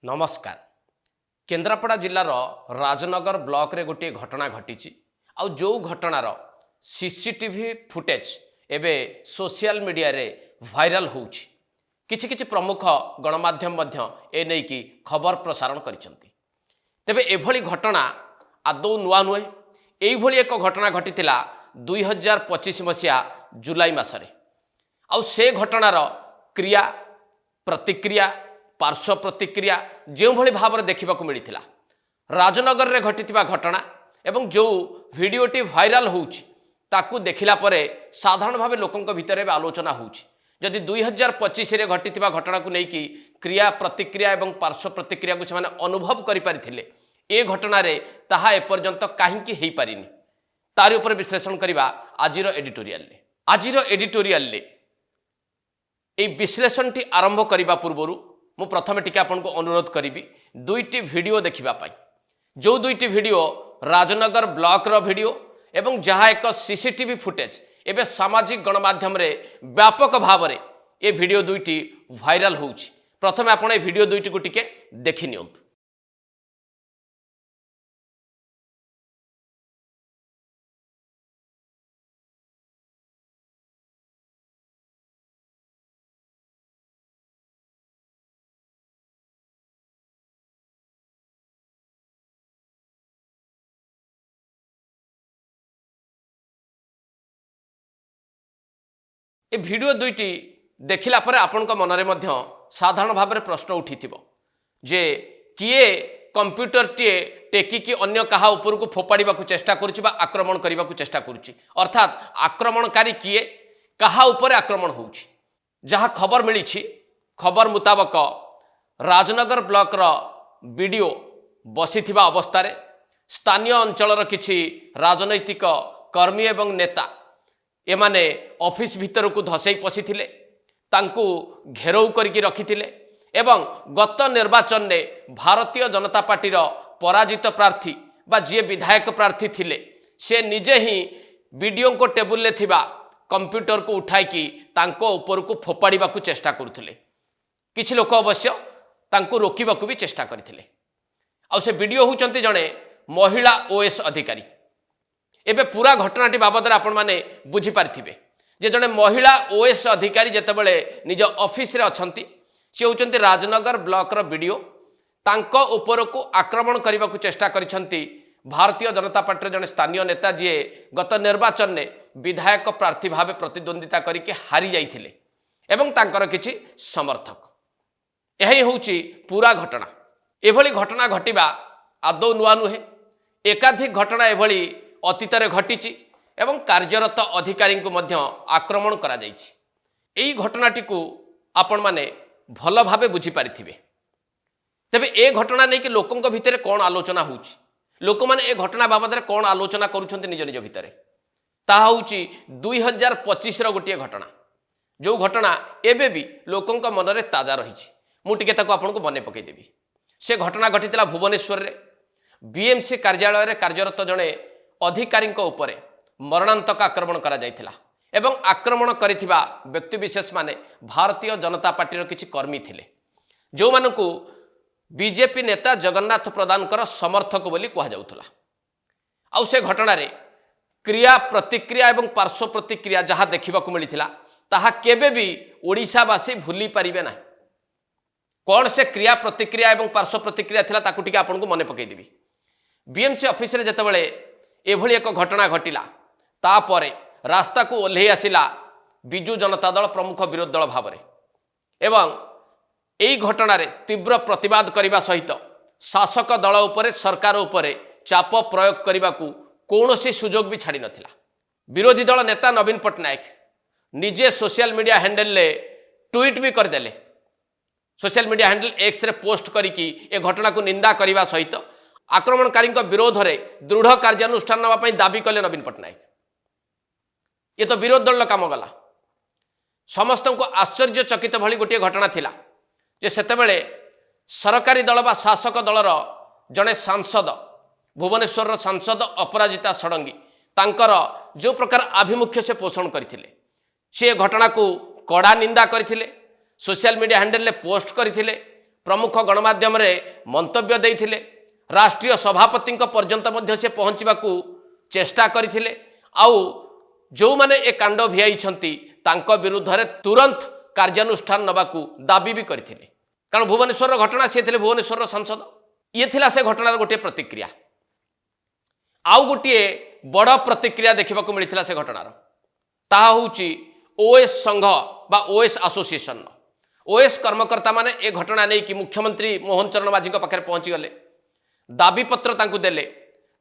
नमस्कार। केन्द्रापड़ा जिलार राजनगर ब्लॉक रे गोटे घटना घटी आउ जो घटनार सीसीटीवी फुटेज एबे सोशल मीडिया रे वायरल होउछि। किछि किछि प्रमुख गणमाध्यम मध्य ए नै कि खबर प्रसारण करिसंती। तेबे एभली घटना आदौ नुआ नुहे। एइभली एक घटना घटितिला 2025 मसिया जुलाई मासरे। आउ से घटनार क्रिया प्रतिक्रिया पार्श्व प्रतिक्रिया जो भली भाव देखा मिलता राजनगर रे घटिथिबा घटना एवं जो भिडियोटी वायरल होउछि ताकू देखिला परे साधारण भाव लोकों भितर आलोचना होउछि। जदि 2025 रे घटिथिबा घटना को नहीं कि क्रिया प्रतिक्रिया एवं पार्श्व प्रतिक्रिया को से अनुभव करि पारिथिले ए घटना रे ताहा एपर्यंत काहींकी हेई पारिनी तारि ऊपर विश्लेषण करिबा आजिरो एडिटोरियल ले ए विश्लेषणटी आरंभ करिबा पूर्वरु मु प्रथमे टिके आपनको अनुरोध करी दुईटी वीडियो देखिबा पाई। जो दुईटी वीडियो राजनगर ब्लॉक रो वीडियो एवं जहाँ एक सीसीटीवी फुटेज एबे सामाजिक गणमाध्यम रे व्यापक भाव रे ए वीडियो दुईटी वायरल होउछि। प्रथमे आपण ए वीडियो दुईटी को टिके देखि नियंतु। ए वीडियो दुईटी देखिला परे आपनक मनरे मध्य साधारण भाव में प्रश्न उठिथिबो जे किए कंप्यूटर टे टेकिकी अन्य कहा ऊपर को फोपाड़ा चेष्टा करुछि बा आक्रमण करने को चेष्टा करुछि। अर्थात आक्रमणकारी किए कहा ऊपर आक्रमण होउछि। जहाँ खबर मिली खबर मुताबक राजनगर ब्लॉक रो वीडियो बसिथिबा अवस्था स्थानीय अंचलर किछि राजनैतिक कर्मी एवं नेता एमाने ऑफिस भीतर को धसई पशिथिले तांकू घेराव करके रखिथिले एवं गत निर्वाचन में भारतीय जनता पार्टी पराजित प्रार्थी बा जी विधायक प्रार्थी थिले से निजे ही वीडियो को टेबुल ले थिबा कंप्यूटर को उठाई कि तांको ऊपर को फोपाड़ा को चेष्टा करुथिले। किछि लोक अवश्य तांको रोकिबा को भी चेष्टा करथिले। आ से वीडियो होचंती जणे महिला ओएस अधिकारी। एबे पूरा घटनाटी बाबद आपण माने बुझी पारिथिबे जे जणे महिला ओएस अधिकारी जेतेबेले निज ऑफिस रे अछंती से होचंती राजनगर ब्लॉक रो वीडियो तांको ऊपर को आक्रमण करने को चेष्टा करिसंती भारतीय जनता पार्टी जणे स्थानीय नेता जी गत निर्वाचन में विधायक प्रार्थी भाव प्रतिद्वंदिता करके हारी जाइथिले एवं तांकर किछि समर्थक। यही होउची पूरा घटना। एभली घटना घटिबा आदौ नुआ नुहे। एकाधिक घटना एभली अतीत घटी एवं कार्यरत अधिकारी को मध्य आक्रमण करा जाइछि। एई घटनाटी को आपण माने भल भावे बुझी पारिथिबे। तेबे ए घटना नहीं कि लोकों भितर कौन आलोचना होउछि लोक माने ए घटना बाबद कौन आलोचना करुछंती निज निज भितर ताहा होउछि 2025 रो गोटे घटना जो घटना एबे भी लोकों मनरे ताजा रही। मु टिके ताको आपनको बने पकई देबी। से घटना घटितला भुवनेश्वर रे बीएमसी कार्यालय रे कार्यरत जणे अधिकारी उपरे मरणांतक आक्रमण करा जायथिला एवं आक्रमण करिथिबा व्यक्ति विशेष माने भारतीय जनता पार्टी किछि कर्मी थिले जो मानकु बीजेपी नेता जगन्नाथ प्रधानकर समर्थक बोली कहा जाउथला। आउ से घटना रे क्रिया प्रतिक्रिया एवं पार्श्व प्रतिक्रिया जहाँ देखा मिलता ताहा केबे भी ओडिशावासी भूली पारिबे ना। कौन से क्रिया प्रतिक्रिया एवं पार्श्व प्रतिक्रिया थिला ताकू टिके आपनको मने पकई देबी। बीएमसी ऑफिस रे जेतेबेले एभली एक घटना घटिला तापरे रास्ता को ओल्हे आसिला बिजु जनता दल प्रमुख विरोधी दल भाव एवं यही घटना रे तीव्र प्रतिवाद करने सहित शासक दल उपरे सरकार उपरे चाप प्रयोग करने को कौनसी सुजोग भी छाड़ी नथिला। विरोधी दल नेता नवीन पट्टनायक निजे सोशल मीडिया हैंडल ले ट्वीट भी करदेले। सोशल मीडिया हैंडल एक्स रे पोस्ट करिकी ए घटना को निंदा करने सहित आक्रमणकारी विरोध में दृढ़ कार्यानुष्ठान नापी दाबी कले नवीन पट्टनायक। ये तो विरोध दल काम गला। समस्त को आश्चर्यचकित भली गोटे घटना थिला जे सेतेबेले सरकारी दल बा शासक दलर जड़े सांसद भुवनेश्वर सांसद अपराजिता षडंगी तांकर जो प्रकार आभिमुख्य से पोषण करथिले से घटना को कड़ा निंदा करथिले। सोशल मीडिया हैंडल ले पोस्ट करथिले प्रमुख गणमाध्यम मंतव्य देइथिले राष्ट्रीय सभापति पर्यंत मध्य से पहुँचवाकू चेष्टा करथिले आउ जो माने ए कांड भियाइछंती तांको विरुद्ध रे तुरंत कार्यानुष्ठान नबाकू दाबी भी करथिले कारण भुवनेश्वर घटना सी थे भुवनेश्वर सांसद ये थिला से घटनार गोटे प्रतिक्रिया आउ गोटे बड़ प्रतिक्रिया देखा मिलता से घटनार ताहा होउची ओएस संघ बा ओएस एसोसिएशन ओएस कर्मकर्ता माने ए घटना नहीं कि मुख्यमंत्री मोहन चरण माझी पाखे पहुंची गले दाबीपत्र तांकु देले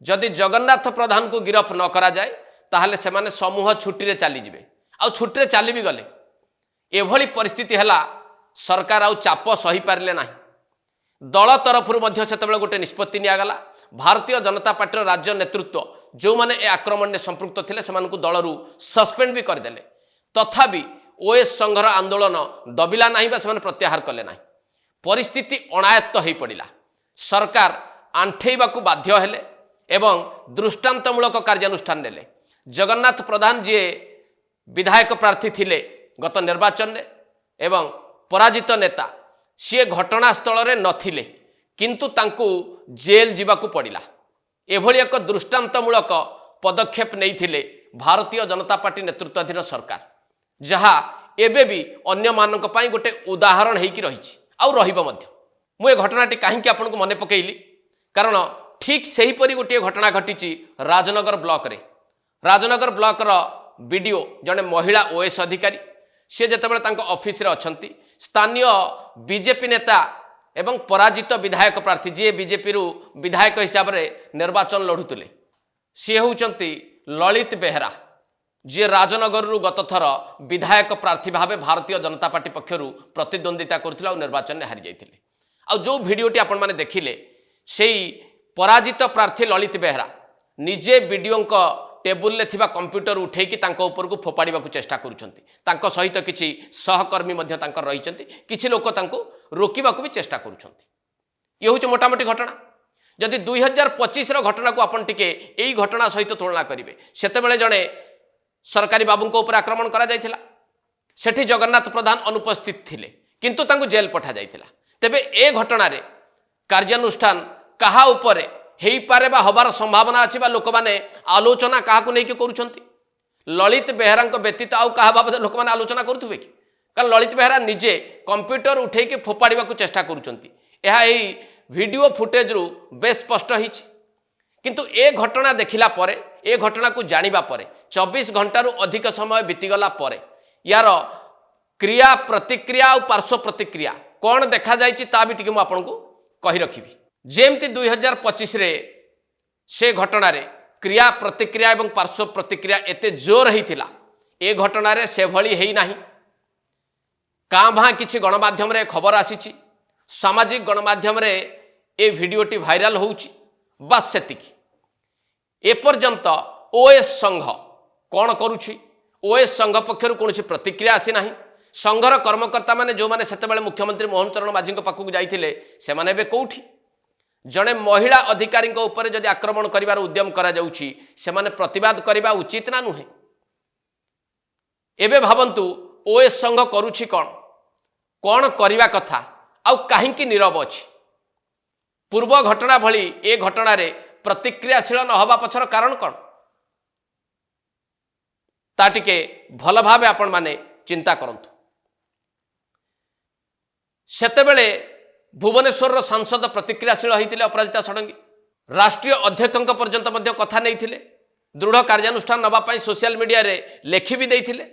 जदि जगन्नाथ प्रधान को गिरफ न करा जाए ताहले से माने समूह छुट्टी रे चली जिवे आ छुट्टी रे चली भी गले एभली परिस्थिति हैला सरकार आउ चाप सही पारिले नाही दल तरफरु मध्य सेतेबेले गोटे निष्पत्ति नियागला भारतीय जनता पार्टी राज्य नेतृत्व जो माने ए आक्रमण में संपृक्त थिले सेमानकु दलरू सस्पेंड भी करदेले तथापि ओएस संघर आंदोलन दबिला नाही बा सेमाने प्रत्याहार कले नाही परिस्थिति अनायत्त हो पड़ा सरकार आंठेइबाकू बाध्य हेले एवं दृष्टांतमूलक कार्यानुष्ठान नेले जगन्नाथ प्रधान जी विधायक प्रार्थी थिले गत निर्वाचन में एवं पराजित नेता सी घटनास्थल में नथिले किंतु तांकू जेल जीवाकू पड़िला एभली एक दृष्टांतमूलक पदक्षेप नहीं भारतीय जनता पार्टी नेतृत्वाधीन सरकार जहा एबे भी अन्य मानक पई गोटे उदाहरण हेकी रहिछि आउ रहिबो मध्य मु ए घटनाटी काहींकि आपनको मने पकेइली कारण ठीक सही परी गोटे घटना घटिछि राजनगर ब्लॉक रे राजनगर ब्लॉक रो वीडियो जने महिला ओएस अधिकारी से जेतेबेले तांको ऑफिस रे अछंती स्थानीय बीजेपी नेता एवं पराजित विधायक प्रार्थी जी बीजेपी रु विधायक हिसाब रे निर्वाचन लढुतले सी होउचंती ललित बेहरा जी राजनगर रु गत थर विधायक प्रार्थी भावे भारतीय जनता पार्टी पक्षरु प्रतिद्वंदिता करथिला और निर्वाचन में हारि जाइथिले आ जो वीडियोटी आपण माने देखिले सेई पराजित प्रार्थी ललित बेहरा निजे वीडियो टेबुल ले थिबा कंप्यूटर उठेकी तांको ऊपर को फोपाड़ीबा चेष्टा करुछंती तांको सहित किछि सहकर्मी मध्य तांकर रहिचंती किछि लोक तांको रोकिबाकू भी चेष्टा करुछंती ये होउछ मोटामोटी घटना जदि 2025 रो घटना को आपण टिके एई घटना सहित तुलना करिवे सेतेबेले जणे सरकारी बाबूंको ऊपर आक्रमण करा जायथिला सेठी जगन्नाथ प्रधान अनुपस्थित थिले किंतु तांको जेल पठा जायथिला तेबे ए घटना रे कार्यानुष्ठान कहा उपरे हेई पारे बा हबार संभावना अछि बा लोक माने आलोचना काहा को नै के करूछंती ललित बेहरांको व्यतीत आउ कहा बाबद लोक माने आलोचना करूथुबे कि कारण ललित बेहरा निजे कंप्यूटर उठे के फोपाड़ीबा को चेष्टा करूछंती एहा एई वीडियो फुटेज रु बेस स्पष्ट हिछि किंतु ए घटना देखिला परे ए घटना को जानिबा परे 24 घंटा रु अधिक समय बीतीगला परे यार क्रिया प्रतिक्रिया और पार्श्व प्रतिक्रिया कौन देखा जाइछि ता भी टिके मु आपनको कहि रखिबी जेमती 2025 रे से घटना रे क्रिया प्रतिक्रिया एवं पार्श्व प्रतिक्रिया एते जोर होइथिला ए घटना रे से भली हेई नाही कां भां किछि गणमाध्यम रे खबर आसीछि सामाजिक गणमाध्यम रे ए वीडियोटी भाइराल होउछि बस सेतिकी एपर्यंत ओएस संघ कौन करुछि ओएस संघ पक्षर कौन प्रतिक्रिया आसी नाही संघर कर्मकर्ता माने जो माने सेतेबेले मुख्यमंत्री मोहन चरण माझी पाखक जाइथिले से माने बे कोठी जड़े महिला अधिकारी ऊपर जदि आक्रमण करिवार उद्यम करा जाउछि से माने प्रतिवाद करिबा उचित ना नुहे एबे भाबंतु ओएस संघ करुछि कौन करिवा कथा आउ काहींकी नीरव अछि पूर्व घटना भली ए घटना रे प्रतिक्रियाशील न हवा पछर कारण कौन ताटिके भल भावे आपण माने चिंता करंतु सेतेबेले भुवनेश्वर सांसद प्रतिक्रियाशील होइतिले अपराजिता षडंगी राष्ट्रीय अध्यक्ष पर्यंत मध्य कथा नहीं दृढ़ कार्यानुष्ठान नवा पाई सोशल मीडिया रे लेखि भी देइथिले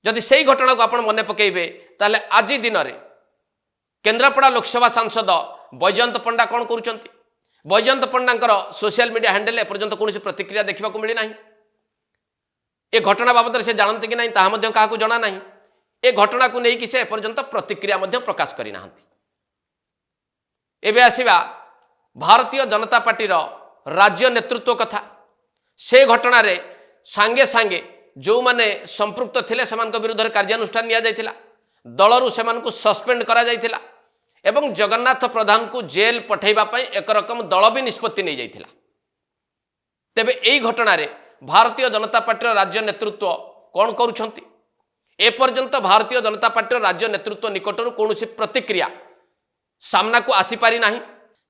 जदि सेही घटना को आपण मने पकेइबे ताले आज दिन रे केन्द्रापड़ा लोकसभा सांसद बैजयंत पंडा कौन करुचंती बैजयंत पंडांकर सोशल मीडिया हैंडल एपर्यंत कौन प्रतिक्रिया देखा मिली ना ए घटना बाबद से जानते कि नहीं ताहा क्या जना ना ए घटना को लेकिन से एपर्यंत प्रतिक्रिया प्रकाश करना एबे आसिबा भारतीय जनता पार्टी राज्य नेतृत्व कथा से घटना रे सांगे सांगे जो माने संपृक्त थिले सेमानक विरुद्ध कार्यानुष्ठान निया जायतिला दलरू सेमानकु सस्पेंड करा जायतिला एवं जगन्नाथ प्रधान को जेल पठेबा पई एक रकम दल भी निष्पत्ति नहीं जायतिला तेबे एई घटना रे भारतीय जनता पार्टी राज्य नेतृत्व कौन करुछंती एपर्यंत भारतीय जनता पार्टी राज्य नेतृत्व निकटर कौन प्रतिक्रिया सामना को आसीपारी ना।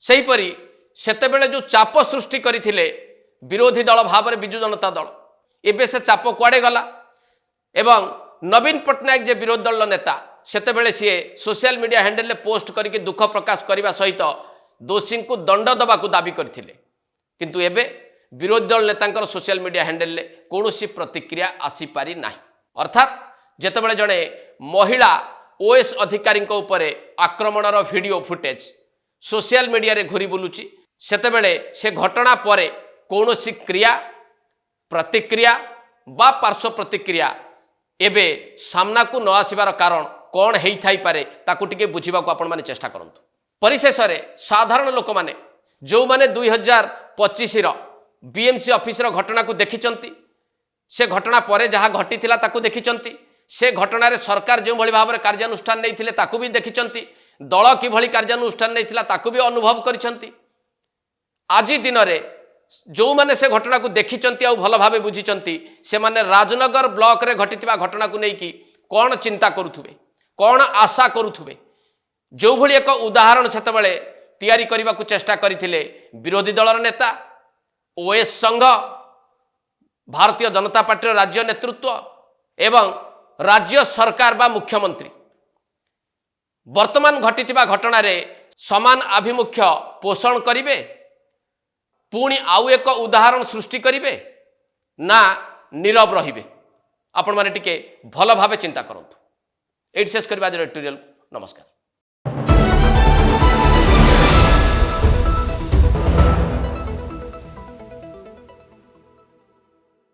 सेहीपरि सेतेबेले जो चाप सृष्टि करथिले विरोधी दल भाव में विजु जनता दल एबे से चाप कुआड़े गला एवं नवीन पट्टनायक जे विरोधी दल नेता सेतेबेले सी सोशल मीडिया हैंडल में पोस्ट करके दुख प्रकाश करने सहित दोषी को दंड दबाकू दाबी करथिले किंतु एबे विरोधी दल नेतांकर सोशल मीडिया हैंडल में कौन प्रतिक्रिया आसीपारी ना। अर्थात जेतेबेले जड़े महिला ओएस अधिकारी उपरे आक्रमणर वीडियो फुटेज सोशल मीडिया रे घूरी बुलुची सेतेबेले से घटना परे कौन क्रिया प्रतिक्रिया बा पार्श्व प्रतिक्रिया एबे सामना को न आसबार कारण कौन है थाई पारे ताकू टिके बुझीबा को आपण माने चेष्टा करंतु। परिशेष रे साधारण लोक माने जो माने 2025 रो बीएमसी ऑफिस रो घटना को देखिचंती से घटना परे जहाँ घटी थिला ताकू देखिचंती से घटना रे सरकार जो भली भाव कार्यानुष्ठान नहीं थिले ताकू भी देखिचंती दल कि भली कार्यानुष्ठान नहीं थिला ताकू भी अनुभव करिसंती। आज दिन रे जो माने से घटना को देखिचंती आ भल भाव बुझीचंती से माने राजनगर ब्लॉक रे घटिथिबा घटना को नहीं कि कौन चिंता करुथुबे कौन आशा करुथुबे जो भली एक उदाहरण सेतबेले तैयारी करने को चेष्टा करथिले विरोधी दलर नेता ओएस संघ भारतीय जनता पार्टी राज्य नेतृत्व एवं राज्य सरकार बा मुख्यमंत्री वर्तमान घटिथिबा घटना रे समान आभिमुख्य पोषण करिवे पुणी आउ एक उदाहरण सृष्टि करिवे ना नीरव रहिबे आपण माने टिके भल भावे चिंता करंतु। एट शेष करबा एडिटोरियल नमस्कार।